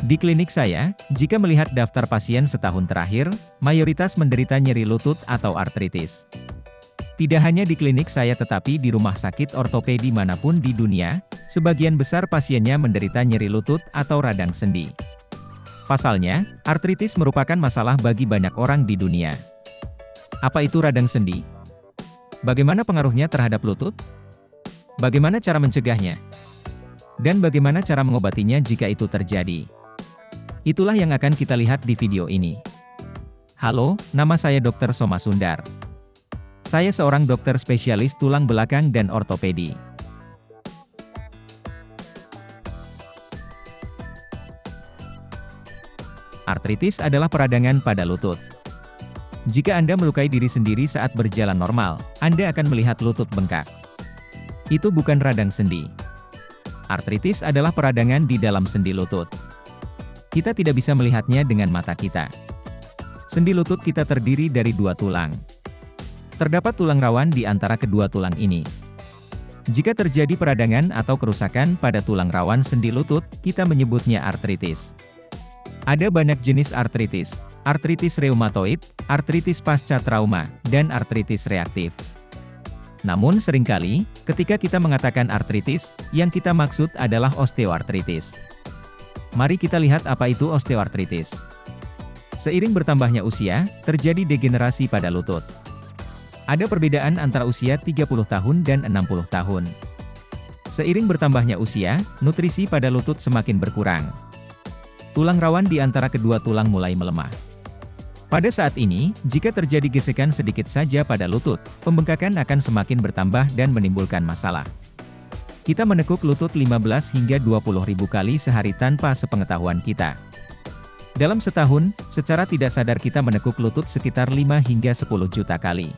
Di klinik saya, jika melihat daftar pasien setahun terakhir, mayoritas menderita nyeri lutut atau artritis. Tidak hanya di klinik saya tetapi di rumah sakit ortopedi manapun di dunia, sebagian besar pasiennya menderita nyeri lutut atau radang sendi. Pasalnya, artritis merupakan masalah bagi banyak orang di dunia. Apa itu radang sendi? Bagaimana pengaruhnya terhadap lutut? Bagaimana cara mencegahnya? Dan bagaimana cara mengobatinya jika itu terjadi? Itulah yang akan kita lihat di video ini. Halo, nama saya Dr. Soma Sundar. Saya seorang dokter spesialis tulang belakang dan ortopedi. Artritis adalah peradangan pada lutut. Jika Anda melukai diri sendiri saat berjalan normal, Anda akan melihat lutut bengkak. Itu bukan radang sendi. Artritis adalah peradangan di dalam sendi lutut. Kita tidak bisa melihatnya dengan mata kita. Sendi lutut kita terdiri dari dua tulang. Terdapat tulang rawan di antara kedua tulang ini. Jika terjadi peradangan atau kerusakan pada tulang rawan sendi lutut, kita menyebutnya artritis. Ada banyak jenis artritis: artritis reumatoid, artritis pasca trauma, dan artritis reaktif. Namun seringkali, ketika kita mengatakan artritis, yang kita maksud adalah osteoartritis. Mari kita lihat apa itu osteoartritis. Seiring bertambahnya usia, terjadi degenerasi pada lutut. Ada perbedaan antara usia 30 tahun dan 60 tahun. Seiring bertambahnya usia, nutrisi pada lutut semakin berkurang. Tulang rawan di antara kedua tulang mulai melemah. Pada saat ini, jika terjadi gesekan sedikit saja pada lutut, pembengkakan akan semakin bertambah dan menimbulkan masalah. Kita menekuk lutut 15 hingga 20 ribu kali sehari tanpa sepengetahuan kita. Dalam setahun, secara tidak sadar kita menekuk lutut sekitar 5 hingga 10 juta kali.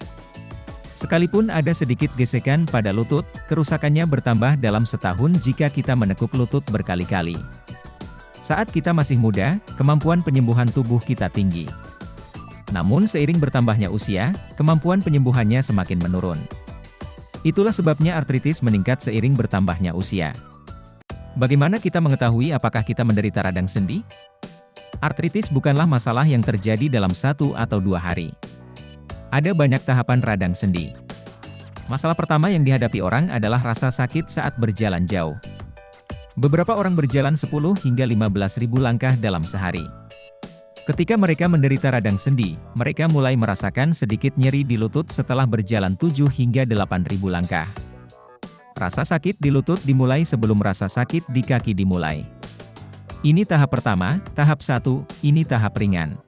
Sekalipun ada sedikit gesekan pada lutut, kerusakannya bertambah dalam setahun jika kita menekuk lutut berkali-kali. Saat kita masih muda, kemampuan penyembuhan tubuh kita tinggi. Namun seiring bertambahnya usia, kemampuan penyembuhannya semakin menurun. Itulah sebabnya artritis meningkat seiring bertambahnya usia. Bagaimana kita mengetahui apakah kita menderita radang sendi? Artritis bukanlah masalah yang terjadi dalam 1 atau 2 hari. Ada banyak tahapan radang sendi. Masalah pertama yang dihadapi orang adalah rasa sakit saat berjalan jauh. Beberapa orang berjalan 10 hingga 15 ribu langkah dalam sehari. Ketika mereka menderita radang sendi, mereka mulai merasakan sedikit nyeri di lutut setelah berjalan 7 hingga 8 ribu langkah. Rasa sakit di lutut dimulai sebelum rasa sakit di kaki dimulai. Ini tahap pertama, tahap 1, ini tahap ringan.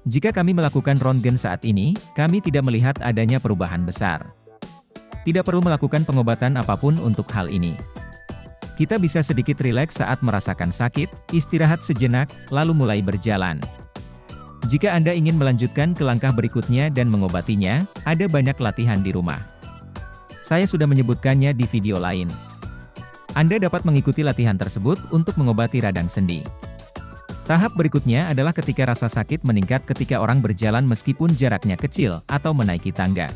Jika kami melakukan röntgen saat ini, kami tidak melihat adanya perubahan besar. Tidak perlu melakukan pengobatan apapun untuk hal ini. Kita bisa sedikit rileks saat merasakan sakit, istirahat sejenak, lalu mulai berjalan. Jika Anda ingin melanjutkan ke langkah berikutnya dan mengobatinya, ada banyak latihan di rumah. Saya sudah menyebutkannya di video lain. Anda dapat mengikuti latihan tersebut untuk mengobati radang sendi. Tahap berikutnya adalah ketika rasa sakit meningkat ketika orang berjalan meskipun jaraknya kecil atau menaiki tangga.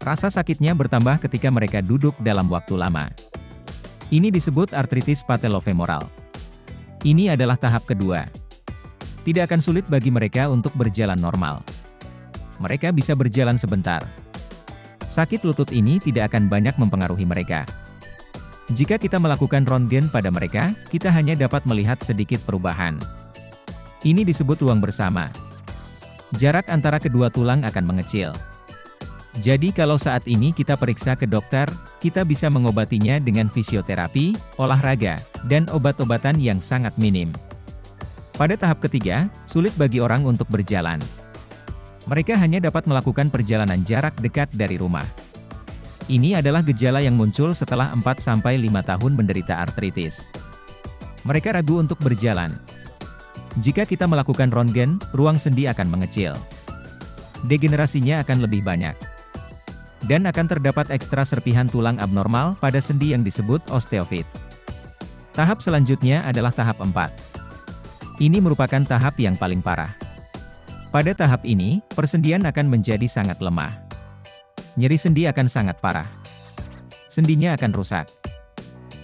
Rasa sakitnya bertambah ketika mereka duduk dalam waktu lama. Ini disebut artritis patellofemoral. Ini adalah tahap kedua. Tidak akan sulit bagi mereka untuk berjalan normal. Mereka bisa berjalan sebentar. Sakit lutut ini tidak akan banyak mempengaruhi mereka. Jika kita melakukan röntgen pada mereka, kita hanya dapat melihat sedikit perubahan. Ini disebut ruang bersama. Jarak antara kedua tulang akan mengecil. Jadi kalau saat ini kita periksa ke dokter, kita bisa mengobatinya dengan fisioterapi, olahraga, dan obat-obatan yang sangat minim. Pada tahap ketiga, sulit bagi orang untuk berjalan. Mereka hanya dapat melakukan perjalanan jarak dekat dari rumah. Ini adalah gejala yang muncul setelah 4-5 tahun menderita artritis. Mereka ragu untuk berjalan. Jika kita melakukan röntgen, ruang sendi akan mengecil. Degenerasinya akan lebih banyak. Dan akan terdapat ekstra serpihan tulang abnormal pada sendi yang disebut osteofit. Tahap selanjutnya adalah tahap 4. Ini merupakan tahap yang paling parah. Pada tahap ini, persendian akan menjadi sangat lemah. Nyeri sendi akan sangat parah. Sendinya akan rusak.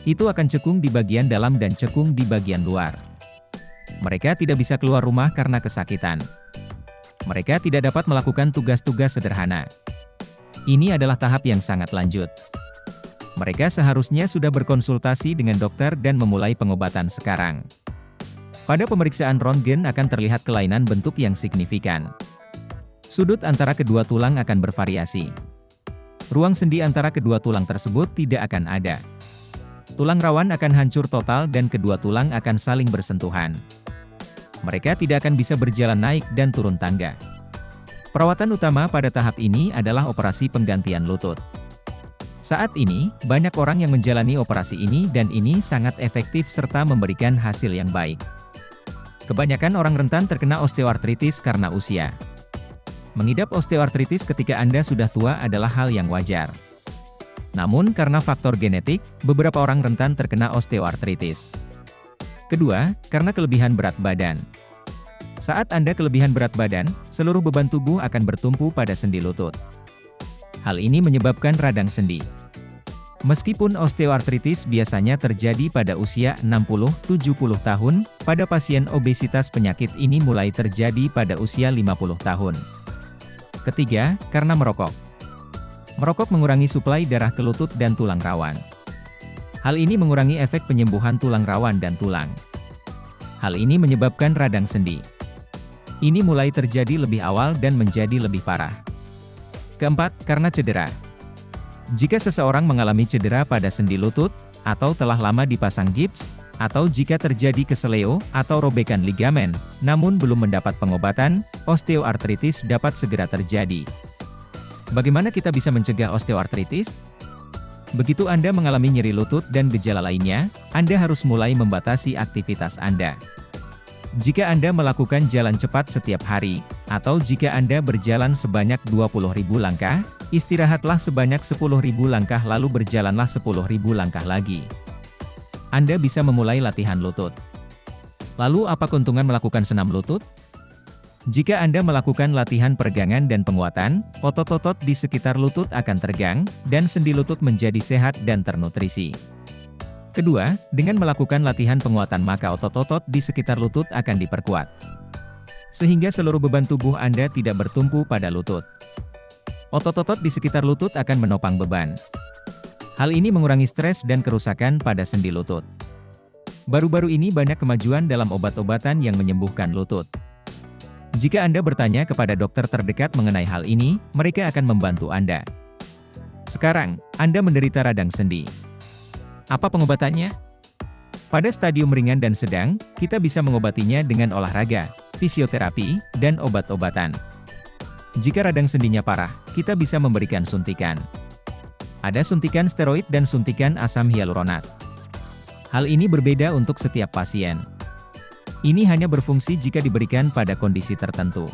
Itu akan cekung di bagian dalam dan cekung di bagian luar. Mereka tidak bisa keluar rumah karena kesakitan. Mereka tidak dapat melakukan tugas-tugas sederhana. Ini adalah tahap yang sangat lanjut. Mereka seharusnya sudah berkonsultasi dengan dokter dan memulai pengobatan sekarang. Pada pemeriksaan röntgen akan terlihat kelainan bentuk yang signifikan. Sudut antara kedua tulang akan bervariasi. Ruang sendi antara kedua tulang tersebut tidak akan ada. Tulang rawan akan hancur total dan kedua tulang akan saling bersentuhan. Mereka tidak akan bisa berjalan naik dan turun tangga. Perawatan utama pada tahap ini adalah operasi penggantian lutut. Saat ini, banyak orang yang menjalani operasi ini dan ini sangat efektif serta memberikan hasil yang baik. Kebanyakan orang rentan terkena osteoartritis karena usia. Mengidap osteoartritis ketika Anda sudah tua adalah hal yang wajar. Namun karena faktor genetik, beberapa orang rentan terkena osteoartritis. Kedua, karena kelebihan berat badan. Saat Anda kelebihan berat badan, seluruh beban tubuh akan bertumpu pada sendi lutut. Hal ini menyebabkan radang sendi. Meskipun osteoartritis biasanya terjadi pada usia 60-70 tahun, pada pasien obesitas penyakit ini mulai terjadi pada usia 50 tahun. Ketiga, karena merokok. Merokok mengurangi suplai darah ke lutut dan tulang rawan. Hal ini mengurangi efek penyembuhan tulang rawan dan tulang. Hal ini menyebabkan radang sendi. Ini mulai terjadi lebih awal dan menjadi lebih parah. Keempat, karena cedera. Jika seseorang mengalami cedera pada sendi lutut, atau telah lama dipasang gips, atau jika terjadi keseleo atau robekan ligamen, namun belum mendapat pengobatan, osteoartritis dapat segera terjadi. Bagaimana kita bisa mencegah osteoartritis? Begitu Anda mengalami nyeri lutut dan gejala lainnya, Anda harus mulai membatasi aktivitas Anda. Jika Anda melakukan jalan cepat setiap hari, atau jika Anda berjalan sebanyak 20.000 langkah, istirahatlah sebanyak 10.000 langkah lalu berjalanlah 10.000 langkah lagi. Anda bisa memulai latihan lutut. Lalu apa keuntungan melakukan senam lutut? Jika Anda melakukan latihan peregangan dan penguatan, otot-otot di sekitar lutut akan teregang, dan sendi lutut menjadi sehat dan ternutrisi. Kedua, dengan melakukan latihan penguatan maka otot-otot di sekitar lutut akan diperkuat. Sehingga seluruh beban tubuh Anda tidak bertumpu pada lutut. Otot-otot di sekitar lutut akan menopang beban. Hal ini mengurangi stres dan kerusakan pada sendi lutut. Baru-baru ini banyak kemajuan dalam obat-obatan yang menyembuhkan lutut. Jika Anda bertanya kepada dokter terdekat mengenai hal ini, mereka akan membantu Anda. Sekarang, Anda menderita radang sendi. Apa pengobatannya? Pada stadium ringan dan sedang, kita bisa mengobatinya dengan olahraga, fisioterapi, dan obat-obatan. Jika radang sendinya parah, kita bisa memberikan suntikan. Ada suntikan steroid dan suntikan asam hyaluronat. Hal ini berbeda untuk setiap pasien. Ini hanya berfungsi jika diberikan pada kondisi tertentu.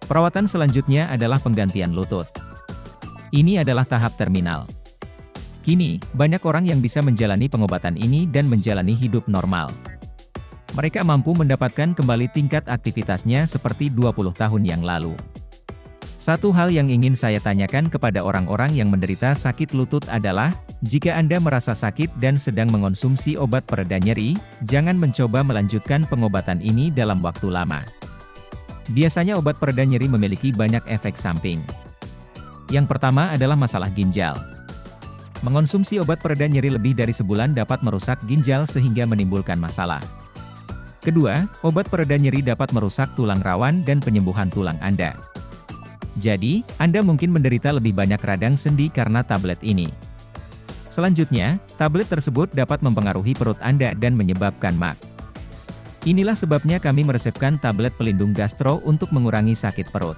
Perawatan selanjutnya adalah penggantian lutut. Ini adalah tahap terminal. Kini, banyak orang yang bisa menjalani pengobatan ini dan menjalani hidup normal. Mereka mampu mendapatkan kembali tingkat aktivitasnya seperti 20 tahun yang lalu. Satu hal yang ingin saya tanyakan kepada orang-orang yang menderita sakit lutut adalah, jika Anda merasa sakit dan sedang mengonsumsi obat pereda nyeri, jangan mencoba melanjutkan pengobatan ini dalam waktu lama. Biasanya obat pereda nyeri memiliki banyak efek samping. Yang pertama adalah masalah ginjal. Mengonsumsi obat pereda nyeri lebih dari sebulan dapat merusak ginjal sehingga menimbulkan masalah. Kedua, obat pereda nyeri dapat merusak tulang rawan dan penyembuhan tulang Anda. Jadi, Anda mungkin menderita lebih banyak radang sendi karena tablet ini. Selanjutnya, tablet tersebut dapat mempengaruhi perut Anda dan menyebabkan MAG. Inilah sebabnya kami meresepkan tablet pelindung gastro untuk mengurangi sakit perut.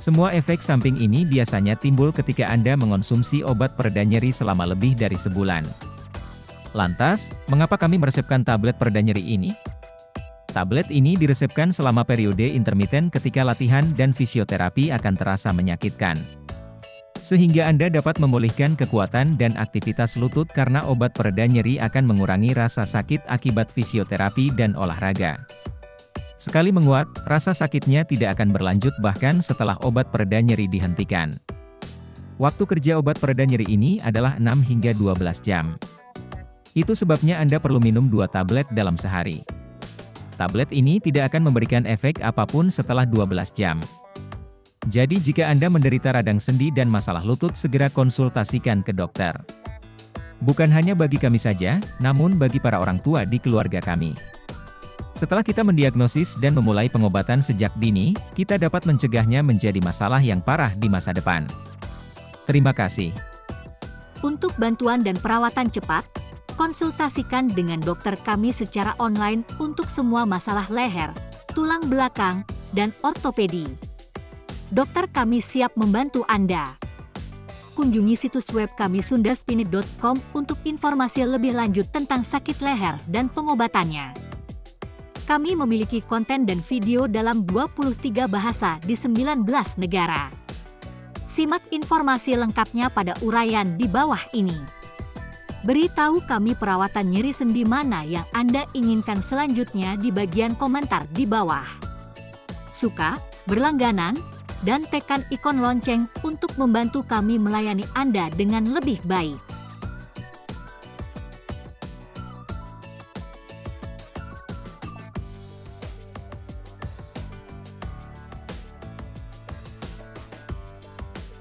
Semua efek samping ini biasanya timbul ketika Anda mengonsumsi obat pereda nyeri selama lebih dari sebulan. Lantas, mengapa kami meresepkan tablet pereda nyeri ini? Tablet ini diresepkan selama periode intermiten ketika latihan dan fisioterapi akan terasa menyakitkan. Sehingga Anda dapat memulihkan kekuatan dan aktivitas lutut karena obat pereda nyeri akan mengurangi rasa sakit akibat fisioterapi dan olahraga. Sekali menguat, rasa sakitnya tidak akan berlanjut bahkan setelah obat pereda nyeri dihentikan. Waktu kerja obat pereda nyeri ini adalah 6 hingga 12 jam. Itu sebabnya Anda perlu minum 2 tablet dalam sehari. Tablet ini tidak akan memberikan efek apapun setelah 12 jam. Jadi jika Anda menderita radang sendi dan masalah lutut, segera konsultasikan ke dokter. Bukan hanya bagi kami saja, namun bagi para orang tua di keluarga kami. Setelah kita mendiagnosis dan memulai pengobatan sejak dini, kita dapat mencegahnya menjadi masalah yang parah di masa depan. Terima kasih. Untuk bantuan dan perawatan cepat, konsultasikan dengan dokter kami secara online untuk semua masalah leher, tulang belakang, dan ortopedi. Dokter kami siap membantu Anda. Kunjungi situs web kami sundarspinit.com untuk informasi lebih lanjut tentang sakit leher dan pengobatannya. Kami memiliki konten dan video dalam 23 bahasa di 19 negara. Simak informasi lengkapnya pada uraian di bawah ini. Beritahu kami perawatan nyeri sendi mana yang Anda inginkan selanjutnya di bagian komentar di bawah. Suka, berlangganan, dan tekan ikon lonceng untuk membantu kami melayani Anda dengan lebih baik.